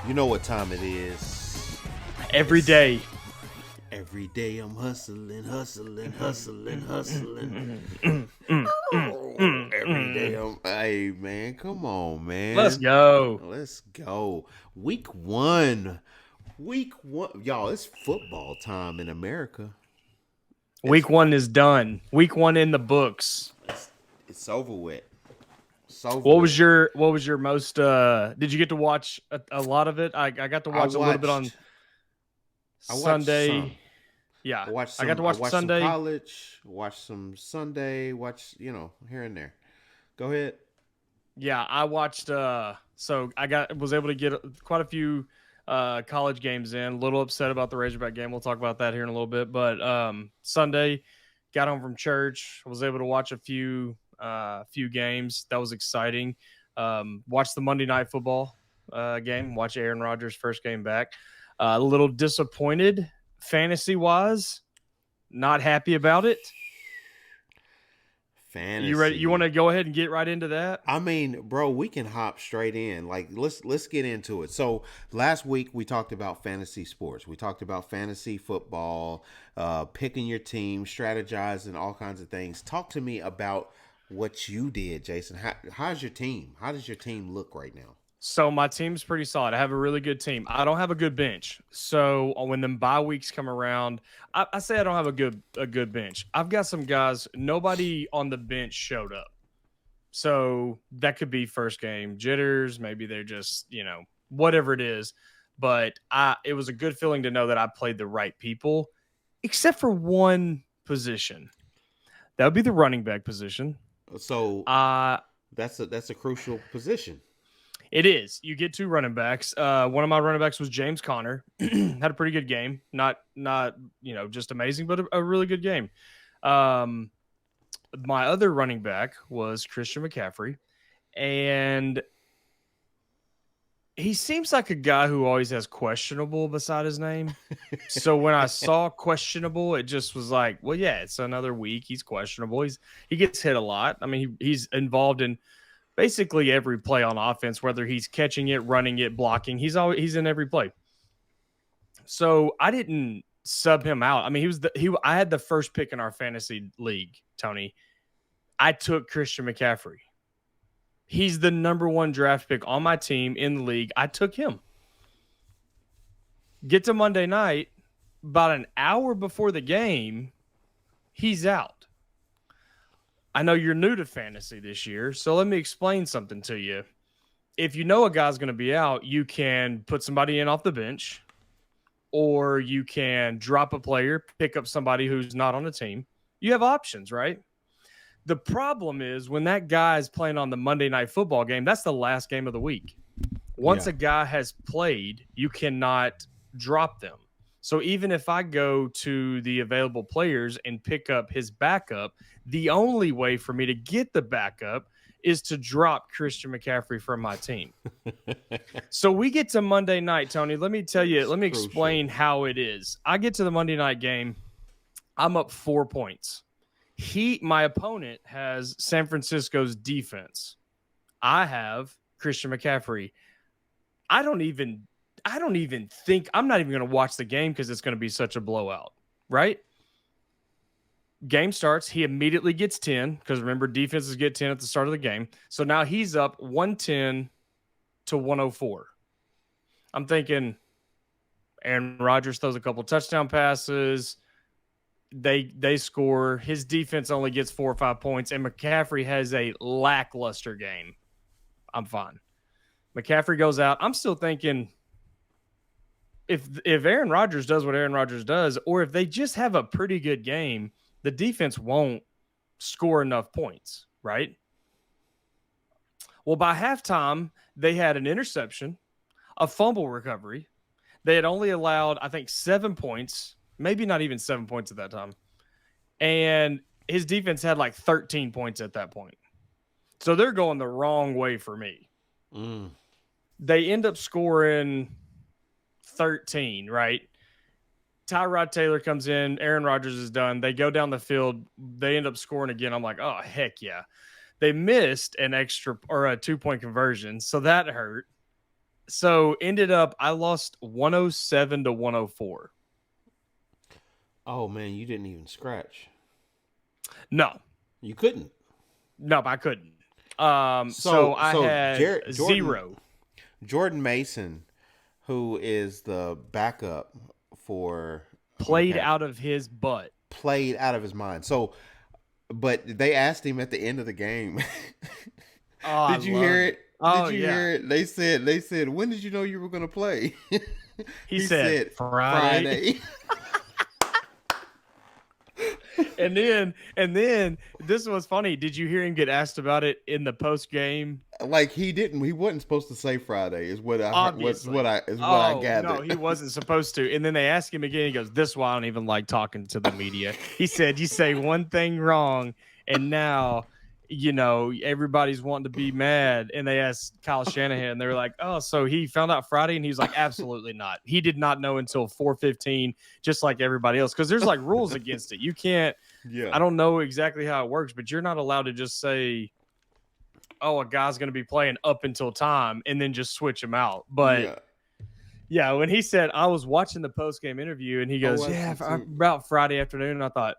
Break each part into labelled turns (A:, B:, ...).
A: You know what time it is.
B: Every day.
A: Every day I'm hustling. Every day I'm. Hey, man, come on, man.
B: Let's go.
A: Let's go. Week one. Y'all, it's football time in America.
B: Week one is done. Week one in the books.
A: It's over with.
B: What was your most did you get to watch a lot of it? I got to watch a little bit on Sunday. Yeah. I got to watch Sunday.
A: Some college, watch some Sunday, here and there. Go ahead.
B: Yeah, I watched so I was able to get quite a few college games in. A little upset about the Razorback game. We'll talk about that here in a little bit, but Sunday got home from church, was able to watch a few games. That was exciting. Watched the Monday Night Football game. Watch Aaron Rodgers' first game back. A little disappointed fantasy wise. Not happy about it.
A: Fantasy.
B: You ready? You want to go ahead and get right into that?
A: I mean, bro, we can hop straight in. Like, let's get into it. So last week we talked about fantasy sports. We talked about fantasy football, picking your team, strategizing, all kinds of things. Talk to me about what you did, Jason. How's your team? How does your team look right now?
B: So my team's pretty solid. I have a really good team. I don't have a good bench. So when the bye weeks come around, I say I don't have a good bench. I've got some guys. Nobody on the bench showed up. So that could be first game jitters. Maybe they're just, whatever it is. But it was a good feeling to know that I played the right people, except for one position. That would be the running back position.
A: So that's a crucial position.
B: It is. You get two running backs. One of my running backs was James Conner. Had a pretty good game. Not just amazing, but a really good game. My other running back was Christian McCaffrey, and he seems like a guy who always has questionable beside his name. So when I saw questionable, it just was like, well, yeah, it's another week. He's questionable. He gets hit a lot. I mean, he's involved in basically every play on offense, whether he's catching it, running it, blocking. He's in every play. So I didn't sub him out. I mean, I had the first pick in our fantasy league, Tony. I took Christian McCaffrey. He's the number one draft pick on my team in the league. I took him. Get to Monday night, about an hour before the game, he's out. I know you're new to fantasy this year, so let me explain something to you. If you know a guy's going to be out, you can put somebody in off the bench, or you can drop a player, pick up somebody who's not on the team. You have options, right? The problem is when that guy is playing on the Monday Night Football game, that's the last game of the week. Once a guy has played, you cannot drop them. So even if I go to the available players and pick up his backup, the only way for me to get the backup is to drop Christian McCaffrey from my team. So we get to Monday night, Tony. Let me explain how it is. I get to the Monday night game. I'm up 4 points. My opponent has San Francisco's defense. I have Christian McCaffrey. I don't even think I'm not even going to watch the game because it's going to be such a blowout, right? Game starts. He immediately gets 10 because remember, defenses get 10 at the start of the game. So now he's up 110 to 104. I'm thinking Aaron Rodgers throws a couple touchdown passes. They score. His defense only gets 4 or 5 points, and McCaffrey has a lackluster game. I'm fine. McCaffrey goes out. I'm still thinking if Aaron Rodgers does what Aaron Rodgers does, or if they just have a pretty good game, the defense won't score enough points, right? Well, by halftime, they had an interception, a fumble recovery. They had only allowed, I think, 7 points, maybe not even 7 points at that time. And his defense had like 13 points at that point. So they're going the wrong way for me. They end up scoring 13, right? Tyrod Taylor comes in. Aaron Rodgers is done. They go down the field. They end up scoring again. I'm like, oh, heck yeah. They missed an extra or a 2-point conversion, so that hurt. So ended up, I lost 107 to 104.
A: Oh man, you didn't even scratch.
B: No,
A: You couldn't.
B: no, I couldn't. So I had zero.
A: Jordan Mason, who is the backup for
B: Played out of his butt.
A: played out of his mind. So, but they asked him at the end of the game.
B: Oh,
A: Did you hear it?
B: Oh,
A: Did you hear it? They said, when did you know you were going to play?
B: He said Friday. And then this was funny. Did you hear him get asked about it in the post game?
A: Like he wasn't supposed to say Friday is what I
B: Obviously.
A: what I gathered.
B: No, he wasn't supposed to. And then they asked him again. He goes, "This is why I don't even like talking to the media." He said, "You say one thing wrong, and now everybody's wanting to be mad." And they asked Kyle Shanahan, and they were like, "Oh, so he found out Friday?" And he was like, "Absolutely not. He did not know until 4:15, just like everybody else, because there's like rules against it. You can't."
A: Yeah.
B: I don't know exactly how it works, but you're not allowed to just say, "Oh, a guy's going to be playing up until time," and then just switch him out. But yeah, when he said, I was watching the post game interview, and he goes, about Friday afternoon. And I thought,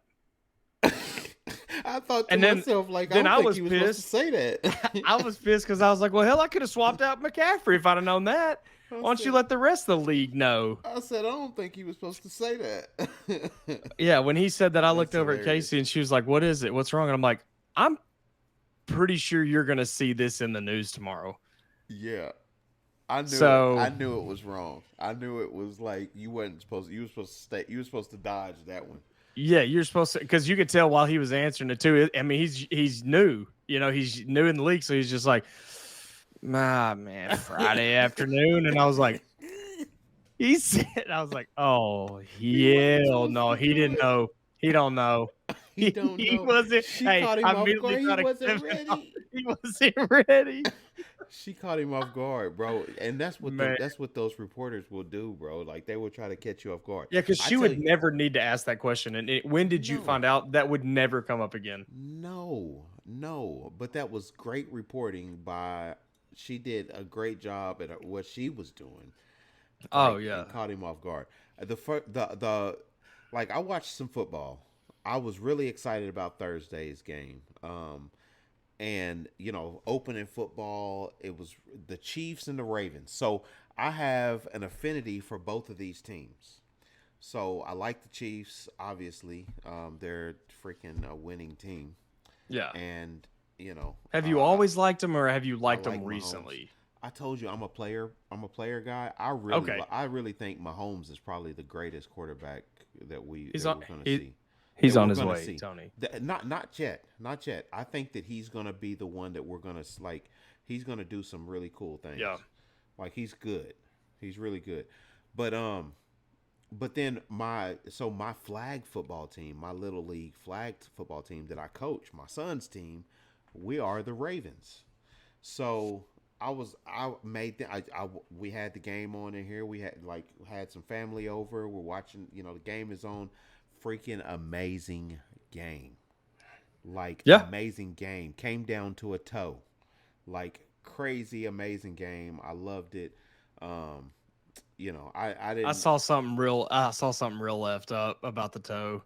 A: myself, like,
B: then
A: I was
B: pissed
A: to say that.
B: I was pissed because I was like, well, hell, I could have swapped out McCaffrey if I'd have known that. Why don't you let the rest of the league know?
A: I said, I don't think he was supposed to say that.
B: Yeah, when he said that, I looked over at Casey, and she was like, what is it? What's wrong? And I'm like, I'm pretty sure you're going to see this in the news tomorrow.
A: Yeah. I knew it was wrong. I knew it was like you were supposed to dodge that one.
B: Yeah, you're supposed to, because you could tell while he was answering it too. I mean, he's new. He's new in the league, so he's just like, man, Friday afternoon. And I was like, he said, I was like, oh, hell no, he didn't know. He don't know.
A: He don't know.
B: He wasn't.
A: She caught him off guard. He wasn't ready.
B: He wasn't ready.
A: She caught him off guard, bro, and that's what those reporters will do, bro. Like they will try to catch you off guard.
B: Yeah, because she would never need to ask that question. And when did you find out? That would never come up again.
A: No, but that was great reporting by. She did a great job at what she was doing.
B: Oh yeah,
A: and caught him off guard. Like I watched some football. I was really excited about Thursday's game. And opening football, it was the Chiefs and the Ravens. So I have an affinity for both of these teams. So I like the Chiefs, obviously. They're freaking a winning team. Yeah. And
B: have you always liked them, or have you liked them recently?
A: I told you I'm a player guy. I really think Mahomes is probably the greatest quarterback that we're going to see.
B: He's on his way, Tony.
A: Not yet. I think that he's going to be the one that we're going to like. He's going to do some really cool things. Yeah, like he's good. He's really good. But then my flag football team, my little league flag football team that I coach, my son's team, we are the Ravens. So we had the game on in here. We had some family over. We're watching. The game is on. Freaking amazing game. Amazing game. Came down to a toe. Like crazy amazing game. I loved it. I didn't.
B: I saw something real left up about the toe.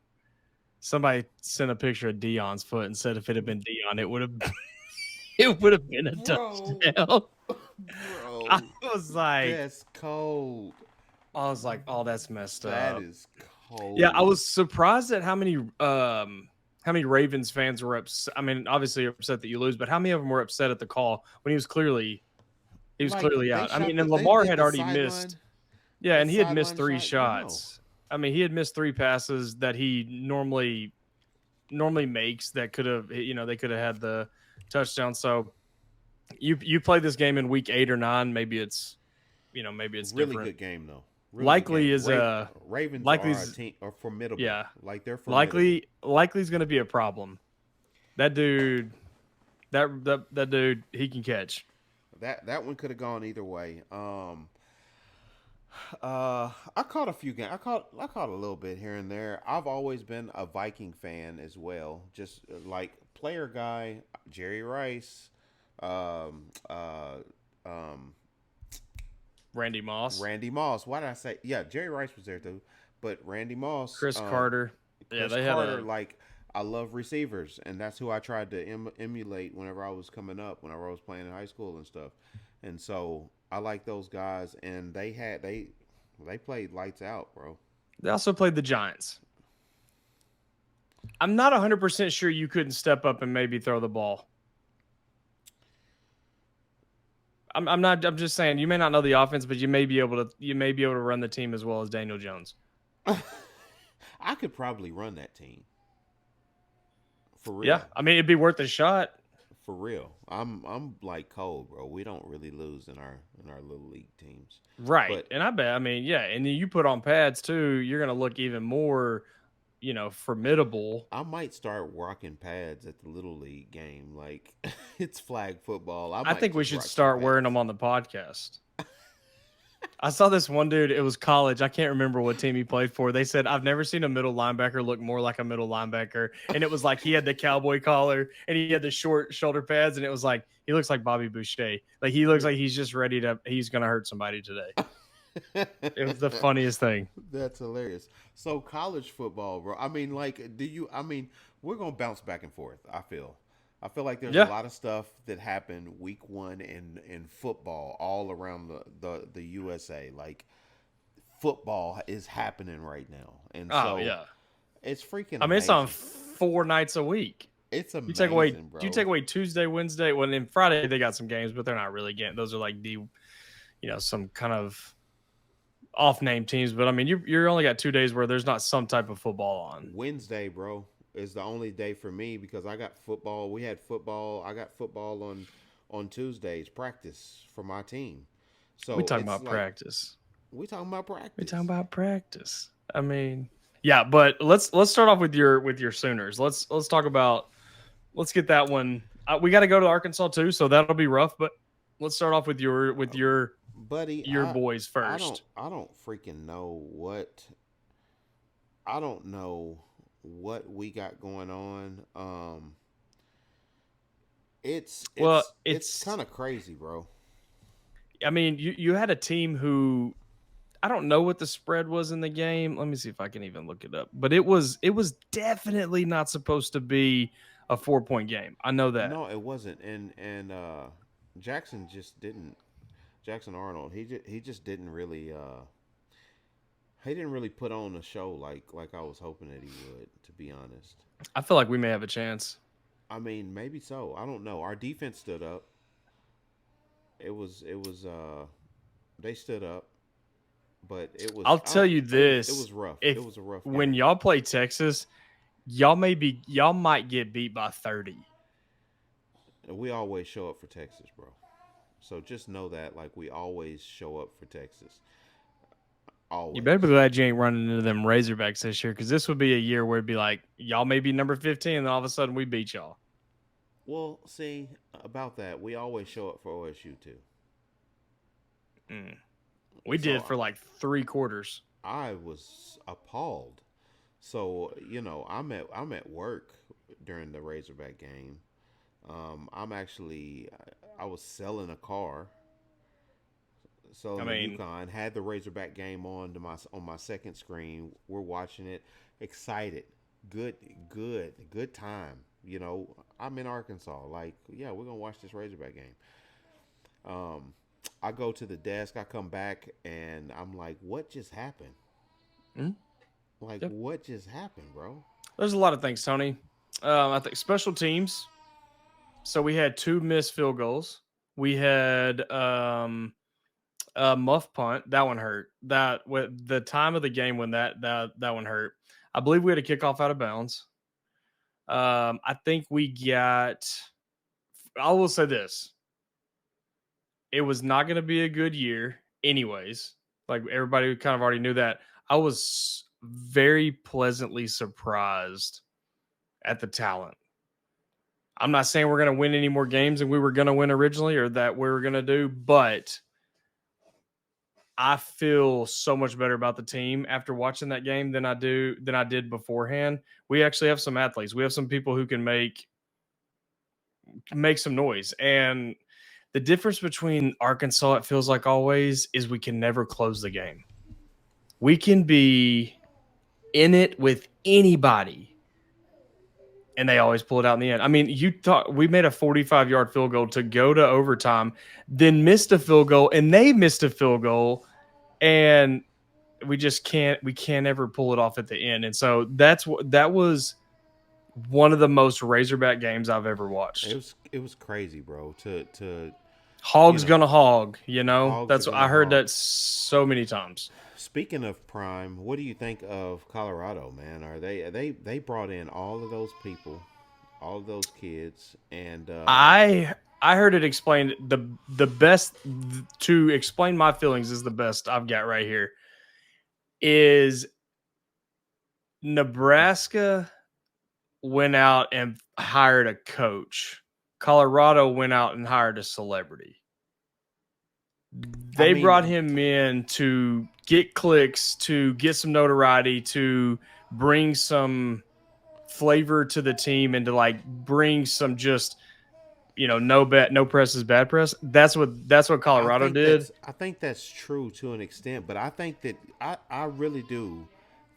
B: Somebody sent a picture of Dion's foot and said if it had been Dion, it would have been a touchdown.
A: Bro,
B: I was like,
A: that's cold.
B: I was like, oh, that's messed up.
A: That is cold.
B: Yeah, I was surprised at how many Ravens fans were upset. I mean, obviously upset that you lose, but how many of them were upset at the call when he was clearly out? I mean, and Lamar had already missed. Yeah, and he had missed 3 shots. I mean, he had missed 3 passes that he normally makes that could have, they could have had the touchdown. So you play this game in week 8 or 9, maybe it's
A: really
B: different.
A: Good game though.
B: Really likely is
A: Ravens are formidable.
B: Yeah,
A: like they're formidable.
B: Likely is going to be a problem. That dude, he can catch.
A: that one could have gone either way. I caught a few games. I caught a little bit here and there. I've always been a Viking fan as well. Just like player guy, Jerry Rice, um, uh, um,
B: Randy Moss,
A: Randy Moss. Why did I say? Yeah, Jerry Rice was there too, but Randy Moss,
B: Chris Carter. Yeah,
A: Chris
B: they had
A: Carter.
B: a.
A: Like I love receivers, and that's who I tried to emulate whenever I was coming up, whenever I was playing in high school and stuff. And so I like those guys, and they played lights out, bro.
B: They also played the Giants. I'm not 100% sure you couldn't step up and maybe throw the ball. I'm not. I'm just saying you may not know the offense, but you may be able to. You may be able to run the team as well as Daniel Jones.
A: I could probably run that team for real.
B: Yeah, I mean it'd be worth a shot.
A: For real. I'm like cold, bro. We don't really lose in our little league teams.
B: Right.
A: But
B: And I bet, I mean, yeah. And then you put on pads too, you're going to look even more, formidable.
A: I might start rocking pads at the little league game. Like it's flag football.
B: I
A: might
B: think we
A: just
B: should
A: rock some
B: start wearing
A: pads.
B: them on the podcast. I saw this one dude, it was college. I can't remember what team he played for. They said, I've never seen a middle linebacker look more like a middle linebacker. And it was like he had the cowboy collar and he had the short shoulder pads. And it was like, he looks like Bobby Boucher. Like he looks like he's just ready he's going to hurt somebody today. It was the funniest thing.
A: That's hilarious. So college football, bro. I mean, like, we're gonna bounce back and forth. I feel like there's a
B: Yeah.
A: lot of stuff that happened week one in football all around the USA. Like football is happening right now, and
B: Oh,
A: so
B: yeah.
A: it's freaking.
B: I mean, it's on
A: amazing.
B: 4 nights a week.
A: It's
B: You
A: amazing, bro.
B: take away Tuesday, Wednesday. Well, then Friday they got some games, but they're not really getting. Those are like some kind of off-name teams. But I mean, you're only got 2 days where there's not some type of football on.
A: Wednesday, bro, is the only day for me because I got football. We had football. I got football on Tuesdays practice for my team. So
B: We talking
A: it's
B: about
A: like,
B: practice.
A: We talking about practice.
B: We talking about practice. I mean, yeah, but let's start off with your Sooners. Let's talk about. Let's get that one. We got to go to Arkansas too, so that'll be rough. But let's start off with your
A: buddy.
B: boys first.
A: I don't freaking know what. I don't know what we got going on. It's kind of crazy, bro.
B: I mean, you had a team who I don't know what the spread was in the game. Let me see if I can even look it up. But it was definitely not supposed to be a 4-point game. I know that.
A: No, it wasn't. And Jackson just didn't. Jackson Arnold, he just didn't really he didn't really put on a show like I was hoping that he would, to be honest.
B: I feel like we may have a chance.
A: I mean, maybe so. I don't know. Our defense stood up. It was they stood up, but it was.
B: I'll tell you this.
A: It was rough.
B: If,
A: it was a rough
B: when
A: game.
B: y'all play Texas, y'all might get beat by 30.
A: We always show up for Texas, bro. So just know that, like, we always show up for Texas. Always.
B: You better be glad you ain't running into them Razorbacks this year, because this would be a year where it'd be like, y'all may be number 15, and all of a sudden we beat y'all.
A: Well, see, about that, we always show up for OSU, too.
B: We did for like 3 quarters.
A: I was appalled. So, I'm at work during the Razorback game. I was selling a car. Selling a Yukon. Had the Razorback game on my second screen. We're watching it. Excited. Good time. I'm in Arkansas. Like, yeah, we're gonna watch this Razorback game. I go to the desk. I come back and I'm like, what just happened? What just happened, bro?
B: There's a lot of things, Tony. I think special teams. So we had 2 missed field goals. We had a muff punt. That one hurt. That with the time of the game when that one hurt. I believe we had a kickoff out of bounds. I think we got. I will say this. It was not going to be a good year, anyways. Like everybody kind of already knew that. I was very pleasantly surprised at the talent. I'm not saying we're going to win any more games than we were going to win originally or that we were going to do, but I feel so much better about the team after watching that game than I did beforehand. We actually have some athletes. We have some people who can make some noise. And the difference between Arkansas, it feels like always, is we can never close the game. We can be in it with anybody, and they always pull it out in the end. I mean, you thought we made a 45-yard field goal to go to overtime, then missed a field goal, and they missed a field goal, and we can't ever pull it off at the end. And so that was one of the most Razorback games I've ever watched.
A: It was crazy, bro. To
B: Hog's gonna hog,
A: Hogs are
B: That's
A: gonna
B: I heard
A: hog.
B: that so many times.
A: Speaking of prime, what do you think of Colorado, man? Are they brought in all of those people, all of those kids, and
B: I heard it explained the best to explain my feelings is the best I've got right here is Nebraska went out and hired a coach. Colorado went out and hired a celebrity. They brought him in to get clicks, to get some notoriety, to bring some flavor to the team, and to like bring some just no press is bad press. That's what Colorado did.
A: I think that's true to an extent, but I think that I really do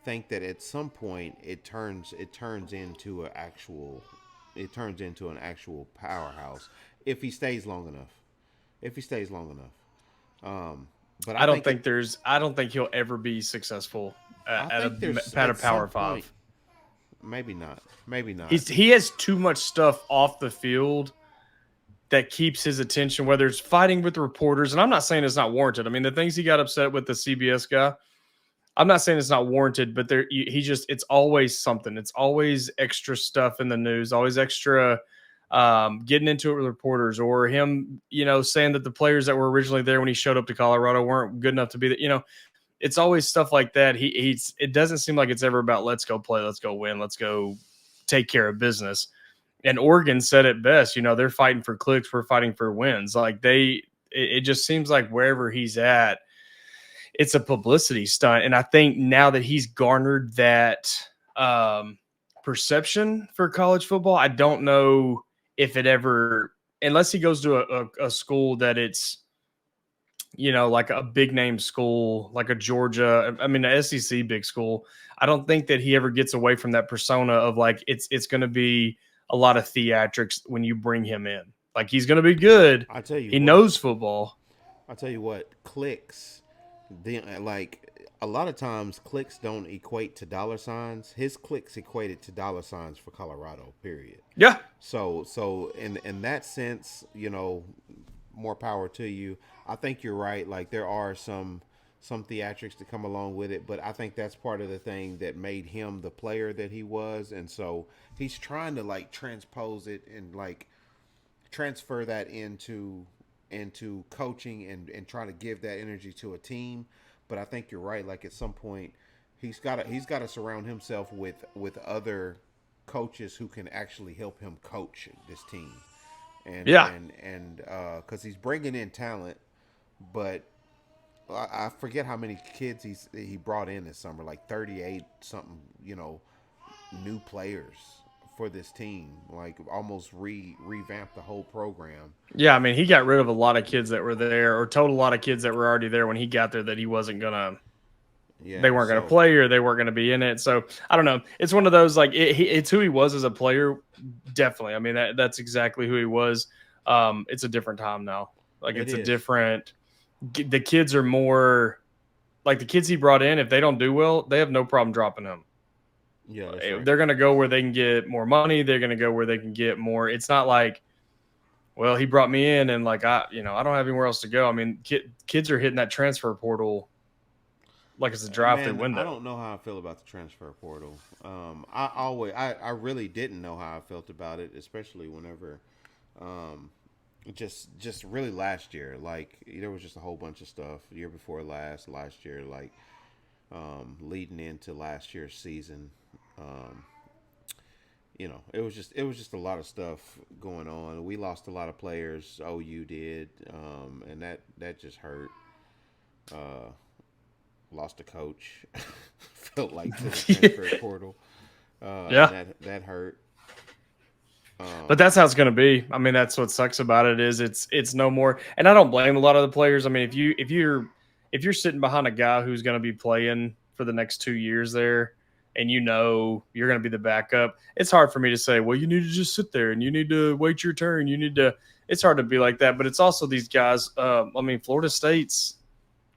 A: think that at some point it turns into an actual powerhouse if he stays long enough. If he stays long enough. But
B: I don't think he'll ever be successful at a Power Five.
A: Maybe not. Maybe not.
B: He has too much stuff off the field that keeps his attention, whether it's fighting with reporters. And I'm not saying it's not warranted. I mean, the things he got upset with the CBS guy, I'm not saying it's not warranted, but it's always something. It's always extra stuff in the news, always extra getting into it with reporters, or him, saying that the players that were originally there when he showed up to Colorado weren't good enough to be there. It's always stuff like that. It doesn't seem like it's ever about let's go play, let's go win, let's go take care of business. And Oregon said it best, they're fighting for clicks, we're fighting for wins. Like it just seems like wherever he's at, it's a publicity stunt. And I think now that he's garnered that perception for college football, I don't know if it ever, unless he goes to a school that it's, like a big name school, like a Georgia, I mean, a SEC big school. I don't think that he ever gets away from that persona of like, it's going to be a lot of theatrics when you bring him in. Like, he's going to be good.
A: I tell you,
B: he knows football.
A: I'll tell you what, clicks, like a lot of times clicks don't equate to dollar signs. His clicks equated to dollar signs for Colorado, period.
B: Yeah.
A: So in that sense, more power to you. I think you're right. Like, there are some theatrics to come along with it, but I think that's part of the thing that made him the player that he was. And so he's trying to like transpose it and like transfer that into coaching and try to give that energy to a team. But I think you're right. Like, at some point he's got to surround himself with other coaches who can actually help him coach this team. And because he's bringing in talent, but I forget how many kids he brought in this summer, like 38 something, new players for this team, like almost revamped the whole program.
B: Yeah, I mean, he got rid of a lot of kids that were there, or told a lot of kids that were already there when he got there that he wasn't gonna. Yeah, they weren't gonna play, or they weren't gonna be in it. So I don't know. It's one of those, like, it's who he was as a player. Definitely, I mean that's exactly who he was. It's a different time now. Like, it's a different. The kids are more like the kids he brought in. If they don't do well, they have no problem dropping him.
A: Yeah, right.
B: They're going to go where they can get more money. They're going to go where they can get more. It's not like, well, he brought me in and like I don't have anywhere else to go. I mean, kids are hitting that transfer portal like it's a drive-through window.
A: I don't know how I feel about the transfer portal. I really didn't know how I felt about it, especially whenever. Just really last year, like there was just a whole bunch of stuff year before last year, like leading into last year's season, it was just a lot of stuff going on. We lost a lot of players. OU did, and that just hurt. Uh, Lost a coach. Felt like to the transfer portal.
B: Yeah.
A: And that hurt.
B: But that's how it's going to be. I mean, that's what sucks about it is it's no more. And I don't blame a lot of the players. I mean, if you're sitting behind a guy who's going to be playing for the next 2 years there, and you're going to be the backup, it's hard for me to say, well, you need to just sit there and you need to wait your turn. You need to. It's hard to be like that. But it's also these guys. I mean, Florida State's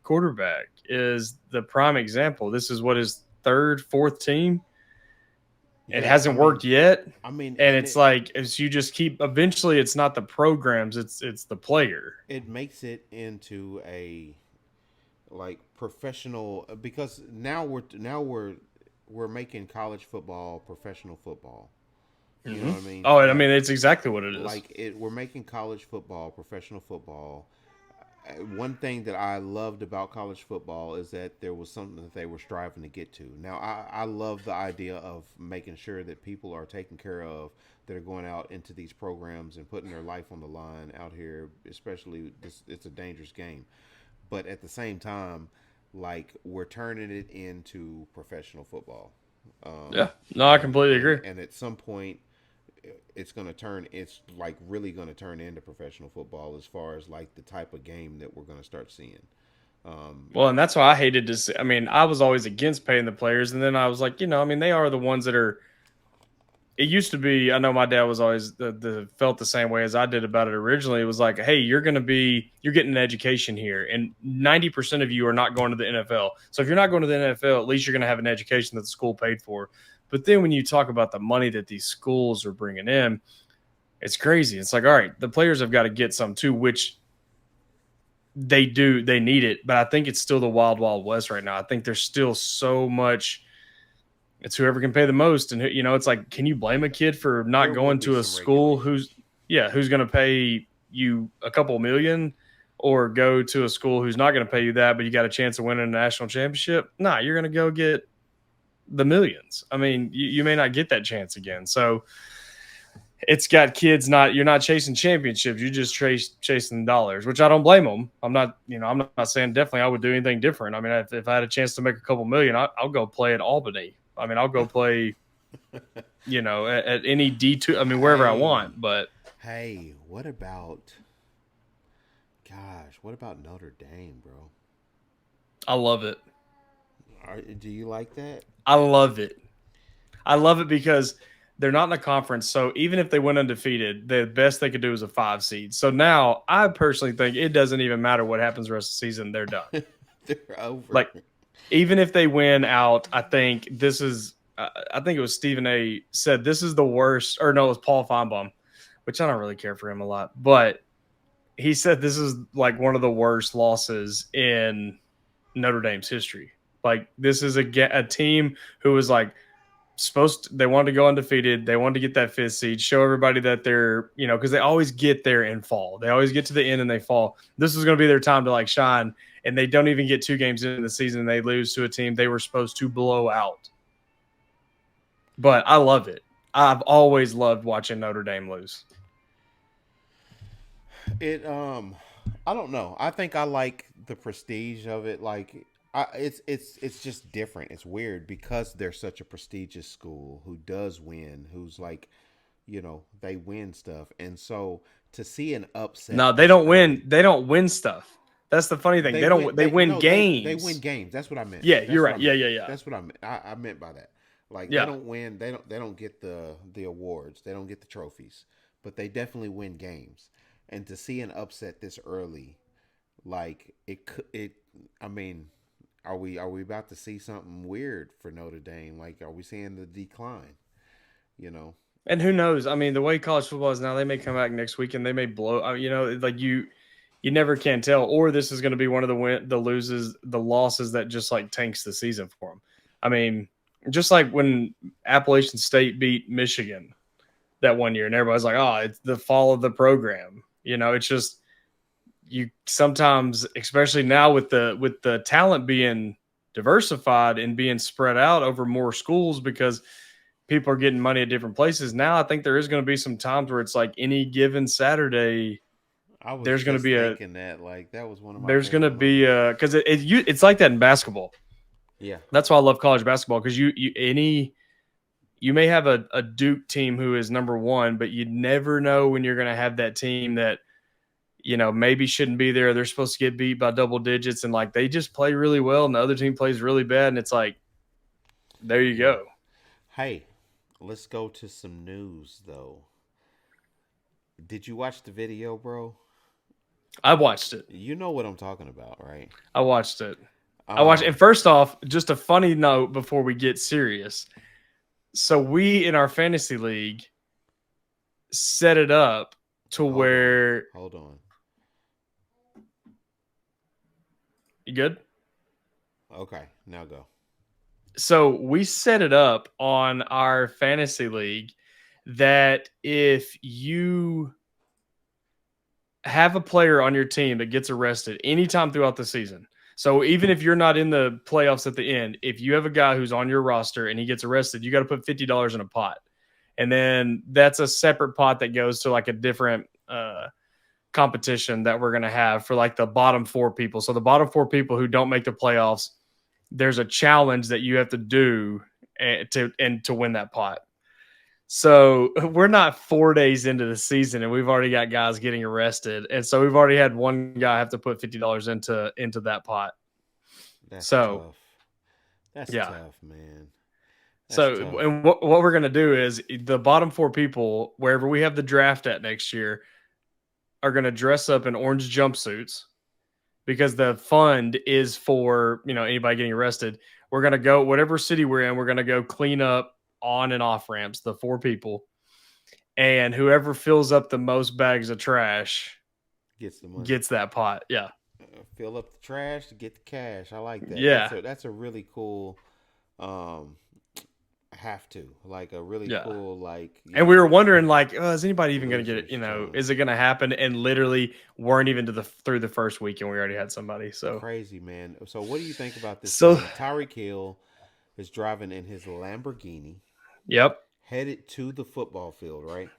B: quarterback is the prime example. This is what his third, fourth team. It hasn't worked yet.
A: I mean,
B: and it's like as you just keep. Eventually, it's not the programs; it's the player.
A: It makes it into a like professional because now we're making college football professional football. You know what I mean?
B: Oh, I mean, it's exactly what it is.
A: We're making college football professional football. One thing that I loved about college football is that there was something that they were striving to get to. Now, I love the idea of making sure that people are taken care of that are going out into these programs and putting their life on the line out here, especially it's a dangerous game. But at the same time, like we're turning it into professional football.
B: Yeah, no, I completely agree.
A: And at some point, it's like really going to turn into professional football as far as like the type of game that we're going to start seeing.
B: Well, and that's why I hated to see. I mean, I was always against paying the players, and then I was like, I mean, they are the ones that are. It used to be. I know my dad was always felt the same way as I did about it originally. It was like, hey, you're getting an education here, and 90% of you are not going to the NFL. So if you're not going to the NFL, at least you're going to have an education that the school paid for. But then when you talk about the money that these schools are bringing in, it's crazy. It's like, all right, the players have got to get some too, which they do. They need it. But I think it's still the wild, wild west right now. I think there's still so much. It's whoever can pay the most. And, it's like, can you blame a kid for not going to a school who's going to pay you a couple million or go to a school who's not going to pay you that, but you got a chance of winning a national championship? Nah, you're going to go get the millions. I mean, you may not get that chance again. So it's got kids you're not chasing championships. You're just chasing dollars, which I don't blame them. I'm not saying definitely I would do anything different. I mean, if I had a chance to make a couple million, I'll go play at Albany. I mean, I'll go play, at any D2, I mean, wherever I want, but.
A: Hey, what about Notre Dame, bro?
B: I love it.
A: Do you like that?
B: I love it. I love it because they're not in a conference. So even if they went undefeated, the best they could do is a 5 seed. So now I personally think it doesn't even matter what happens the rest of the season. They're done.
A: They're over.
B: Like, even if they win out, I think it was Stephen A. said this is the worst, or no, it was Paul Feinbaum, which I don't really care for him a lot. But he said this is like one of the worst losses in Notre Dame's history. Like, this is a team who was like they wanted to go undefeated. They wanted to get that 5th seed, show everybody that they're, because they always get there and fall. They always get to the end and they fall. This is going to be their time to like shine. And they don't even get 2 games into the season and they lose to a team they were supposed to blow out. But I love it. I've always loved watching Notre Dame lose.
A: I don't know. I think I like the prestige of it. Like, it's just different. It's weird because they're such a prestigious school who does win, who's like, they win stuff. And so to see an upset.
B: No, they don't win. They don't win stuff. That's the funny thing. They win games.
A: They win games. That's what I meant.
B: Yeah, you're right. Yeah.
A: That's what I meant. I meant by that. Like,
B: yeah.
A: They don't win. They don't get the awards. They don't get the trophies, but they definitely win games. And to see an upset this early, like I mean, are we about to see something weird for Notre Dame? Like, are we seeing the decline?
B: And who knows? I mean, the way college football is now, they may come back next week and they may blow. Like you never can tell. Or this is going to be one of the losses that just like tanks the season for them. I mean, just like when Appalachian State beat Michigan that one year, and everybody's like, "Oh, it's the fall of the program." It's just you sometimes, especially now with the talent being diversified and being spread out over more schools, because people are getting money at different places. Now I think there is going to be some times where it's like any given Saturday,
A: I was
B: there's going to
A: just
B: be
A: thinking that, like, that was one of my
B: there's going to
A: favorite
B: be
A: moments.
B: because it's like that in basketball.
A: Yeah.
B: That's why I love college basketball, because you may have a Duke team who is number one, but you never know when you're going to have that team that, maybe shouldn't be there. They're supposed to get beat by double digits, and like they just play really well, and the other team plays really bad, and it's like, there you
A: Yeah.
B: go.
A: Hey, let's go to some news though. Did you watch the video, bro?
B: I watched it.
A: You know what I'm talking about, right?
B: I watched it. And
A: Um,
B: first off, just a funny note before we get serious. So we in our fantasy league set it up to
A: hold on.
B: where
A: Hold on.
B: you good?
A: Okay, now go.
B: So we set it up on our fantasy league that if you have a player on your team that gets arrested anytime throughout the season, so even if you're not in the playoffs at the end, if you have a guy who's on your roster and he gets arrested, you got to put $50 in a pot. And then that's a separate pot that goes to like a different competition that we're going to have for like the bottom four people. So the bottom four people who don't make the playoffs, there's a challenge that you have to do to win that pot. So we're not 4 days into the season and we've already got guys getting arrested. And so we've already had one guy have to put $50 into that pot.
A: That's
B: So
A: tough. That's
B: yeah.
A: tough, man. That's
B: So
A: tough.
B: and what we're going to do is the bottom four people, wherever we have the draft at next year, are going to dress up in orange jumpsuits, because the fund is for, anybody getting arrested. We're going to go whatever city we're in. We're going to go clean up on and off ramps, the four people, and whoever fills up the most bags of trash
A: Gets the money.
B: gets that pot. Yeah.
A: Fill up the trash to get the cash. I like that.
B: Yeah.
A: That's a really cool. Um, have to like a really
B: Yeah.
A: cool like.
B: And we were wondering, like, is anybody even going to get it?
A: Losers challenge.
B: Is it going to happen? And literally weren't even through the first week, and we already had somebody. So
A: Crazy, man. So what do you think about this?
B: So
A: Tyreek Hill is driving in his Lamborghini,
B: yep.
A: headed to the football field, right?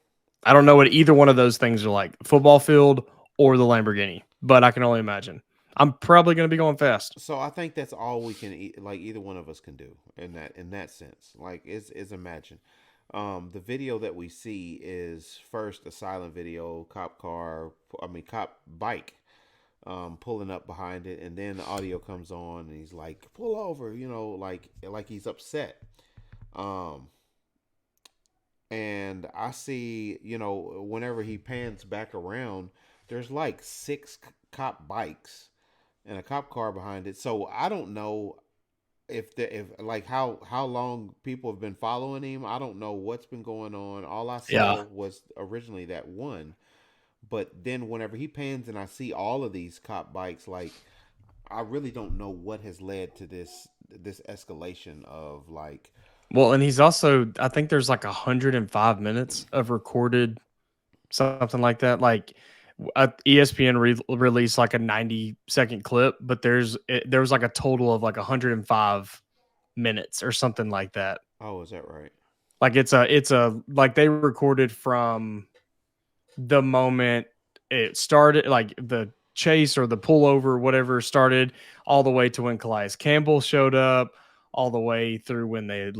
B: I don't know what either one of those things are like, football field or the Lamborghini, but I can only imagine. I'm probably going to be going fast.
A: So I think that's all we can like either one of us can do in that sense. Like is imagine. The video that we see is first a silent video, cop bike, pulling up behind it, and then the audio comes on, and he's like, "Pull over," like he's upset. Um, and I see, whenever he pans back around, there's like six cop bikes and a cop car behind it. So I don't know if like how long people have been following him. I don't know what's been going on. All I saw was originally that one, but then whenever he pans and I see all of these cop bikes, like I really don't know what has led to this escalation of like.
B: Well, and he's also, I think there's like 105 minutes of recorded, something like that. Like ESPN released like a 90-second clip, but there was like a total of like 105 minutes or something like that.
A: Oh, is that right?
B: Like it's a like they recorded from the moment it started, like the chase or the pullover, whatever started, all the way to when Calais Campbell showed up, all the way through when they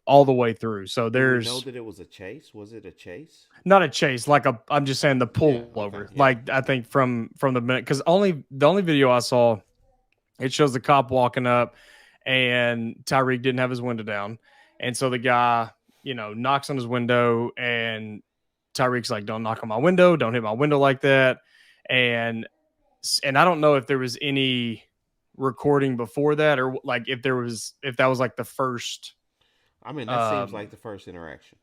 B: all the way through. So
A: Do we know
B: there's
A: that it was a chase? Was it a chase?
B: not a chase, I'm just saying the
A: Yeah. Okay.
B: pullover.
A: Yeah.
B: Like I think from the minute, because the only video I saw, it shows the cop walking up and Tyreek didn't have his window down. And so the guy, knocks on his window and Tyreek's like, "Don't knock on my window. Don't hit my window like that." And I don't know if there was any recording before that, or like if that was like the first.
A: I mean, that seems like the first interaction.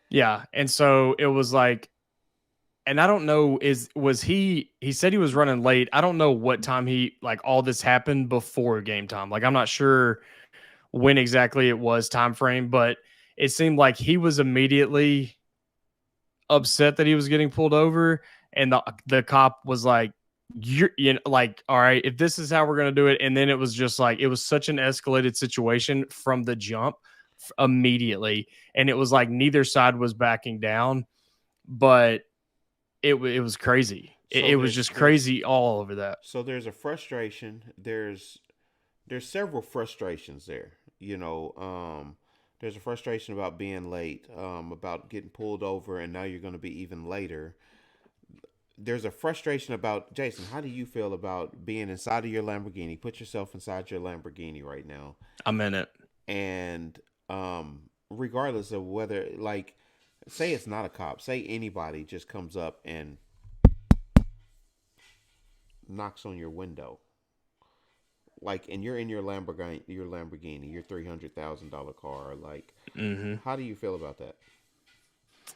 B: Yeah. And so it was like, and I don't know, he said he was running late. I don't know what time all this happened before game time. Like, I'm not sure when exactly it was time frame, but it seemed like he was immediately upset that he was getting pulled over. And the cop was like, like, all right, if this is how we're going to do it. And then it was just like, it was such an escalated situation from the jump. immediately, and it was like neither side was backing down, but it was crazy. It was just crazy all over that.
A: So there's a frustration. There's several frustrations there. There's a frustration about being late, about getting pulled over, and now you're going to be even later. There's a frustration about Jason. How do you feel about being inside of your Lamborghini? Put yourself inside your Lamborghini right now,
B: I'm in it.
A: and regardless of whether, like, say it's not a cop, say anybody just comes up and knocks on your window, like, and you're in your Lamborghini, your $300,000 car. Like, how do you feel about that?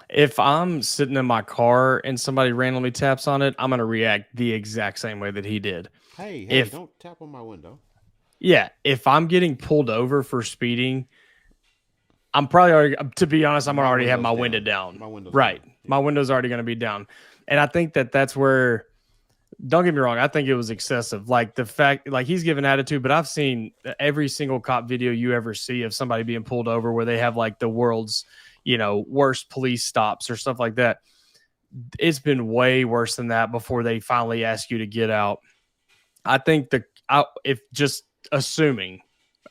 B: If I'm sitting in my car and somebody randomly taps on it, I'm gonna react the exact same way that he did.
A: Hey,
B: If
A: don't tap on my window.
B: Yeah, if I'm getting pulled over for speeding, I'm probably already, to be honest, I'm gonna already have my window down.
A: My window's
B: Right.
A: down.
B: My window's already going to be down. And I think that that's where, don't get me wrong, I think it was excessive. Like the fact, like he's giving attitude, but I've seen every single cop video you ever see of somebody being pulled over where they have like the world's, worst police stops or stuff like that. It's been way worse than that before they finally ask you to get out. I think if just assuming,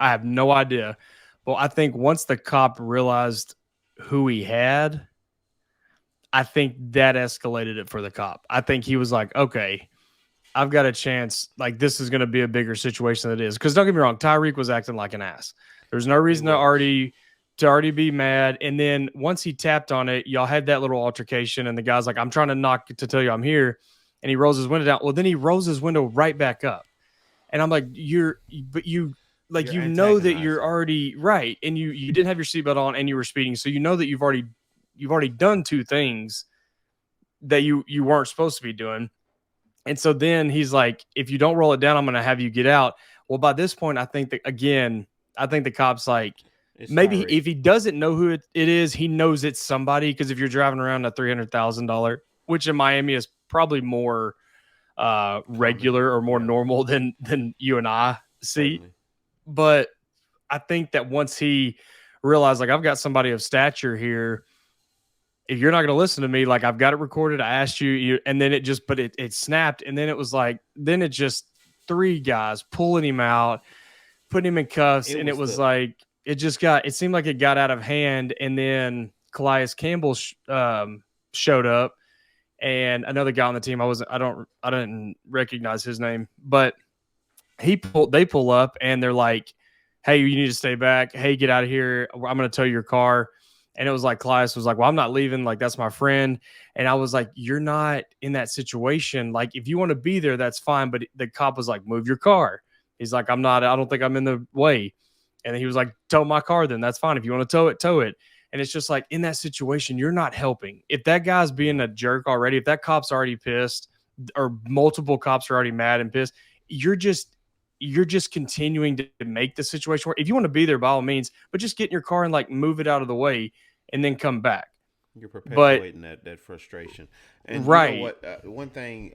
B: I have no idea. Well, I think once the cop realized who he had, I think that escalated it for the cop. I think he was like, okay, I've got a chance. Like, this is going to be a bigger situation than it is. Because don't get me wrong, Tyreek was acting like an ass. There's no reason to already be mad. And then once he tapped on it, y'all had that little altercation, and the guy's like, I'm trying to knock to tell you I'm here. And he rolls his window down. Well, then he rolls his window right back up. And I'm like, you know that you're already right, and you didn't have your seatbelt on, and you were speeding, so you know that you've already done two things that you weren't supposed to be doing. And so then he's like, if you don't roll it down, I'm going to have you get out. Well, by this point, I think the cop's like, maybe if he doesn't know who it is, he knows it's somebody, because if you're driving around a $300,000, which in Miami is probably more regular or more normal than you and I see. Certainly. But I think that once he realized, like, I've got somebody of stature here, if you're not going to listen to me, like, I've got it recorded, I asked you, and then it snapped. And then it was like, then it just three guys pulling him out, putting him in cuffs. It seemed like it got out of hand. And then Calais Campbell showed up, and another guy on the team. I didn't recognize his name, but they pull up and they're like, hey, you need to stay back. Hey, get out of here. I'm going to tow your car. And it was like, Calais was like, well, I'm not leaving. Like, that's my friend. And I was like, you're not in that situation. Like, if you want to be there, that's fine. But the cop was like, move your car. He's like, I don't think I'm in the way. And he was like, tow my car then. That's fine. If you want to tow it, tow it. And it's just like, in that situation, you're not helping. If that guy's being a jerk already, if that cop's already pissed, or multiple cops are already mad and pissed, you're just continuing to make the situation work. If you want to be there, by all means, but just get in your car and like move it out of the way and then come back.
A: You're perpetuating that frustration. And
B: right.
A: You know what? One thing,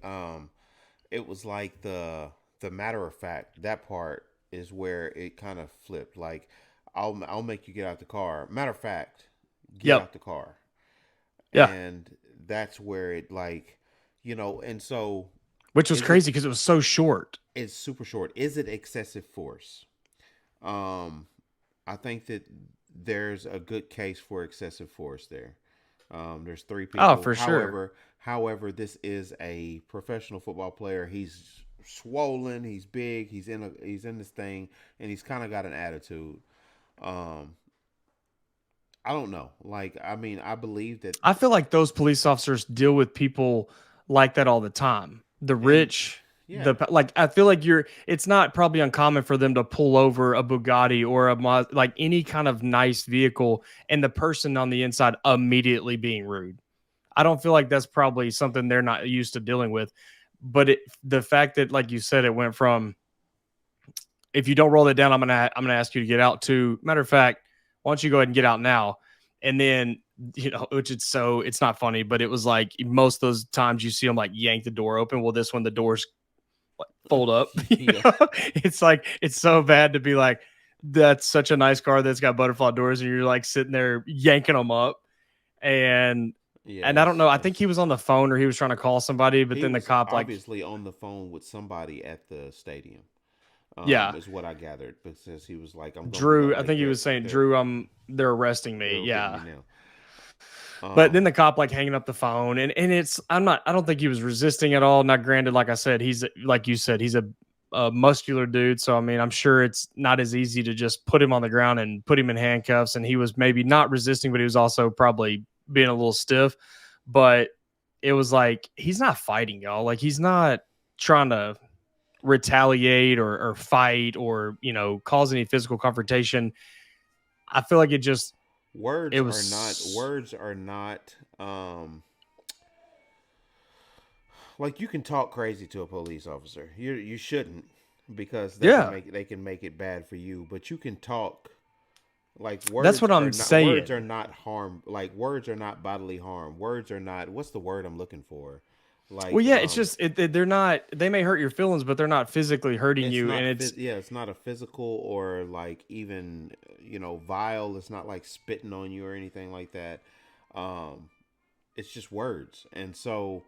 A: it was like the matter of fact, that part is where it kind of flipped. Like, I'll make you get out the car. Matter of fact, get out the car. Yeah. And that's where it, like, and so.
B: Which was crazy because it was so short.
A: It's super short. Is it excessive force? I think that there's a good case for excessive force there. There's three people.
B: Oh, for sure.
A: However, this is a professional football player. He's swollen. He's big. He's in this thing, and he's kind of got an attitude. I don't know. Like, I mean, I believe that.
B: I feel like those police officers deal with people like that all the time. The rich. Yeah. I feel like it's not probably uncommon for them to pull over a Bugatti or like any kind of nice vehicle, and the person on the inside immediately being rude. I don't feel like that's probably something they're not used to dealing with. But the fact that, like you said, it went from, if you don't roll it down, I'm gonna ask you to get out, to, matter of fact, why don't you go ahead and get out now? And then, it's not funny, but it was like most of those times you see them like yank the door open. Well, this one, the doors fold up. It's like, it's so bad to be like, that's such a nice car that's got butterfly doors, and you're like sitting there yanking them up. And
A: Yeah,
B: and I don't know. I think he was on the phone or he was trying to call somebody, but
A: he
B: then the
A: was
B: cop like,
A: obviously on the phone with somebody at the stadium.
B: yeah,
A: Is what I gathered because he was like, "I'm gonna
B: Drew. I
A: like
B: think he was saying, Drew, they're arresting me.
A: they're getting
B: Yeah.
A: me now."
B: But then the cop like hanging up the phone, and it's I don't think he was resisting at all. Now, granted, like I said, he's like you said, he's a muscular dude. So I mean, I'm sure it's not as easy to just put him on the ground and put him in handcuffs. And he was maybe not resisting, but he was also probably being a little stiff. But it was like he's not fighting, y'all. Like he's not trying to retaliate or fight or cause any physical confrontation. I feel like
A: words
B: it
A: are not
B: was
A: words are not like you can talk crazy to a police officer. You shouldn't because
B: yeah.
A: they can make it bad for you. But you can talk like
B: That's what I'm
A: words are
B: saying.
A: not harm. Like words are not bodily harm. Words are not what's the word I'm looking for?
B: Well,
A: Like
B: yeah, it's just they're not. They may hurt your feelings, but they're not physically hurting
A: it's
B: you.
A: not
B: And it's
A: yeah it's not a physical or like even vile. It's not like spitting on you or anything like that. Um, it's just words, and so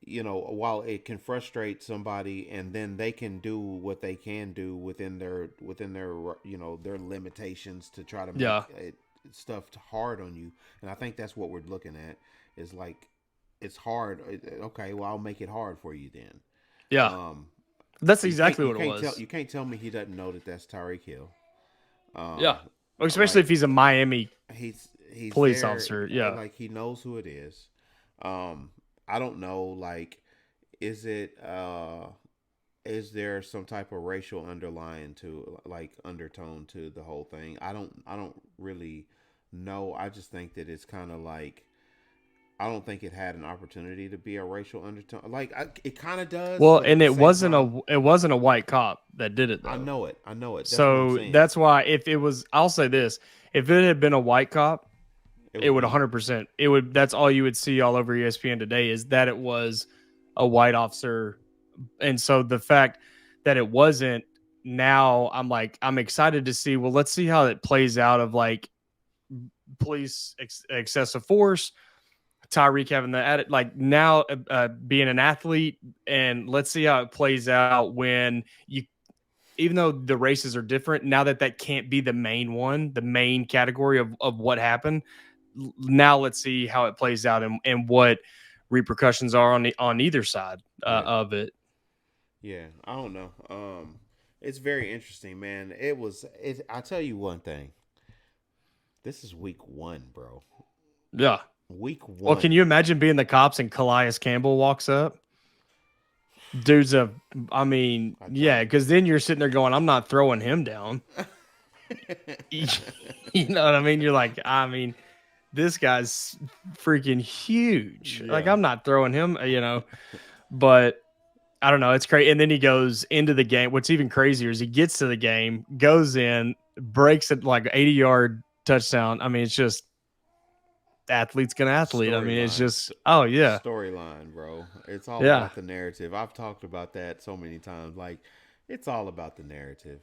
A: while it can frustrate somebody and then they can do what they can do within their their limitations to try to make
B: yeah,
A: stuff hard on you. And I think that's what we're looking at is like it's hard. Okay, well, I'll make it hard for you then.
B: yeah.
A: um
B: That's exactly
A: you
B: what it
A: can't tell
B: was.
A: me he doesn't know that that's Tyreek Hill.
B: Yeah,
A: um
B: well, especially
A: like
B: if he's a Miami
A: he's
B: police
A: there.
B: officer. Yeah,
A: Like he knows who it is. I don't know, like, is it is there some type of racial underlying to like undertone to the whole thing? I don't really know. I just think that it's kind of like I don't think it had an opportunity to be a racial undertone. Like it kind of does,
B: well,
A: but at
B: and
A: the same time,
B: it wasn't a white cop that did it
A: I
B: though.
A: know it. I know it. That's what I'm
B: So
A: saying.
B: that's why if it was, I'll say this: if it had been a white cop,
A: It
B: it
A: would
B: would
A: be
B: 100%. It would. That's all you would see all over ESPN today is that it was a white officer. And so the fact that it wasn't, now I'm excited to see. Well, let's see how it plays out of like police excessive force, Tyreek having the added like now being an athlete, and let's see how it plays out when you. Even though the races are different, now that can't be the main one, the main category of what happened. Now let's see how it plays out and what repercussions are on either side
A: yeah.
B: of it.
A: Yeah, I don't know. It's very interesting, man. It was. I tell you one thing. This is week one, bro.
B: Yeah.
A: Week
B: Well, can
A: one.
B: you imagine being the cops and Calais Campbell walks up? Dude's I mean,
A: I
B: yeah,
A: don't.
B: because then you're sitting there going, I'm not throwing him down. You know what I mean? You're like, I mean, this guy's freaking huge. Like,
A: Yeah.
B: I'm not throwing him, but I don't know. It's crazy. And then he goes into the game. What's even crazier is he gets to the game, goes in, breaks it like 80-yard touchdown. I mean, it's just athlete's gonna athlete. I mean, it's
A: Storyline.
B: just, oh yeah,
A: Storyline, bro. It's all
B: yeah,
A: about the narrative. I've talked about that so many times. Like, it's all about the narrative,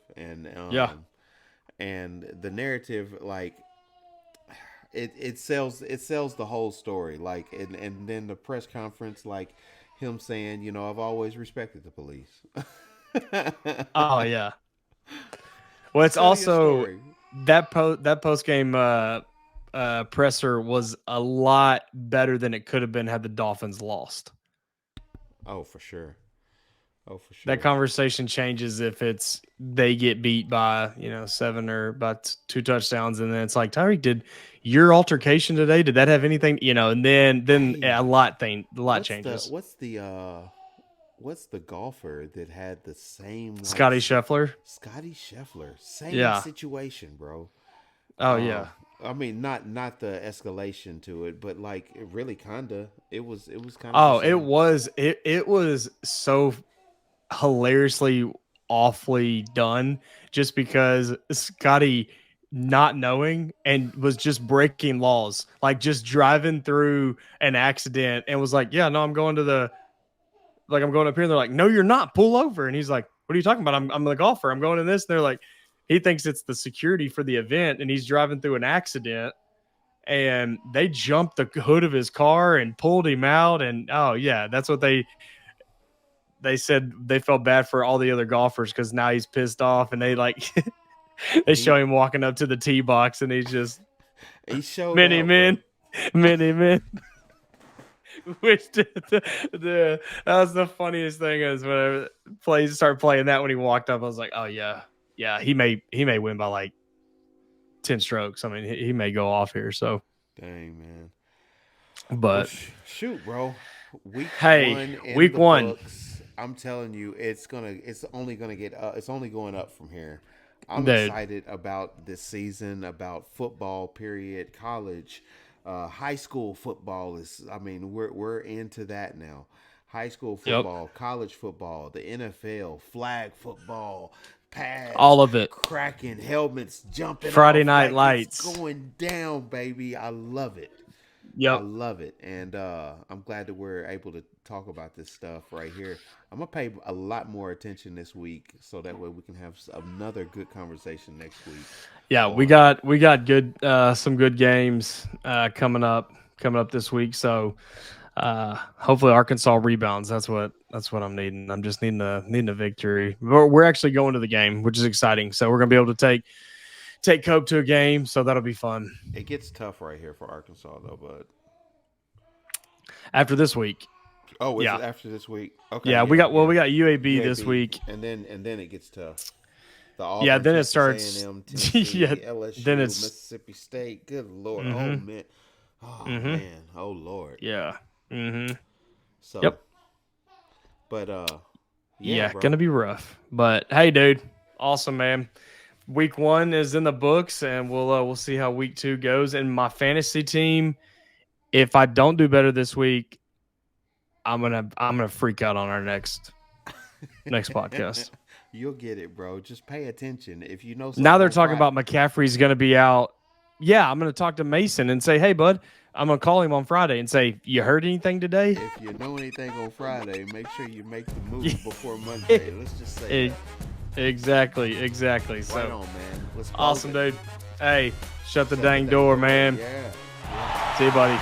B: yeah.
A: and the narrative, like, it sells the whole story. Like, and then the press conference, like him saying, I've always respected the police.
B: Oh yeah. Well, it's
A: Tell your
B: also
A: story.
B: that post game presser was a lot better than it could have been had the Dolphins lost.
A: Oh, for sure. Oh, for
B: That
A: sure.
B: conversation changes if it's they get beat by 7 or by 2 touchdowns, and then it's like, Tyreek, did your altercation today, did that have anything, and then
A: Hey,
B: a lot changes.
A: what's the golfer that had the same like
B: Scotty Scheffler.
A: Scotty Scheffler, same
B: Yeah.
A: situation, bro.
B: Oh yeah.
A: I mean, not the escalation to it, but like it really kinda it was kind of the
B: Oh, it
A: same.
B: was it was so hilariously awfully done just because Scotty not knowing and was just breaking laws, like just driving through an accident and was like, yeah, no, I'm going I'm going up here. And they're like, no, you're not, pull over. And he's like, what are you talking about? I'm the golfer. I'm going in this. And they're like, He thinks it's the security for the event, and he's driving through an accident, and they jumped the hood of his car and pulled him out. And oh yeah, that's what they said. They felt bad for all the other golfers because now he's pissed off, and they they show him walking up to the tee box, and he's just many men. Which that was the funniest thing is when I started playing that when he walked up, I was like, oh yeah, he may win by like 10 strokes. I mean, he may go off here. So
A: dang, man.
B: But
A: well, shoot, bro. Week
B: one.
A: Books, I'm telling you, it's only going up from here. I'm excited about this season, about football, period, college. High school football we're into that now. High school football, college football, the NFL, flag football, pads,
B: all of it,
A: cracking helmets, jumping
B: Friday night lights,
A: it's going down, baby. I love it.
B: Yep.
A: I love it, and I'm glad that we're able to talk about this stuff right here. I'm gonna pay a lot more attention this week, so that way we can have another good conversation next week.
B: Yeah, we got good some good games coming up this week. So hopefully Arkansas rebounds. That's what I'm needing. I'm just needing a victory. We're actually going to the game, which is exciting. So we're gonna be able to take Cope to a game. So that'll be fun.
A: It gets tough right here for Arkansas though, but
B: after this week.
A: Oh, is it after this week? Okay.
B: Yeah, we got UAB this week,
A: and then it gets tough.
B: Then it starts.
A: A&M, Tennessee, LSU,
B: then it's
A: Mississippi State. Good Lord!
B: Mm-hmm.
A: Oh man! Man! Oh Lord!
B: Yeah. Mm-hmm.
A: So. But
B: bro. Gonna be rough. But hey, dude, awesome, man. Week 1 is in the books, and we'll see how week 2 goes. And my fantasy team, if I don't do better this week, I'm gonna freak out on our next podcast.
A: You'll get it, bro. Just pay attention. If you know something.
B: Now they're talking about McCaffrey's going to be out. Yeah, I'm going to talk to Mason and say, hey, bud, I'm going to call him on Friday and say, you heard anything today?
A: If you know anything on Friday, make sure you make the move before Monday. Let's just say that.
B: Exactly.
A: Right
B: so,
A: on, man.
B: Awesome, dude. Hey, shut the dang door, man.
A: Yeah.
B: See you, buddy.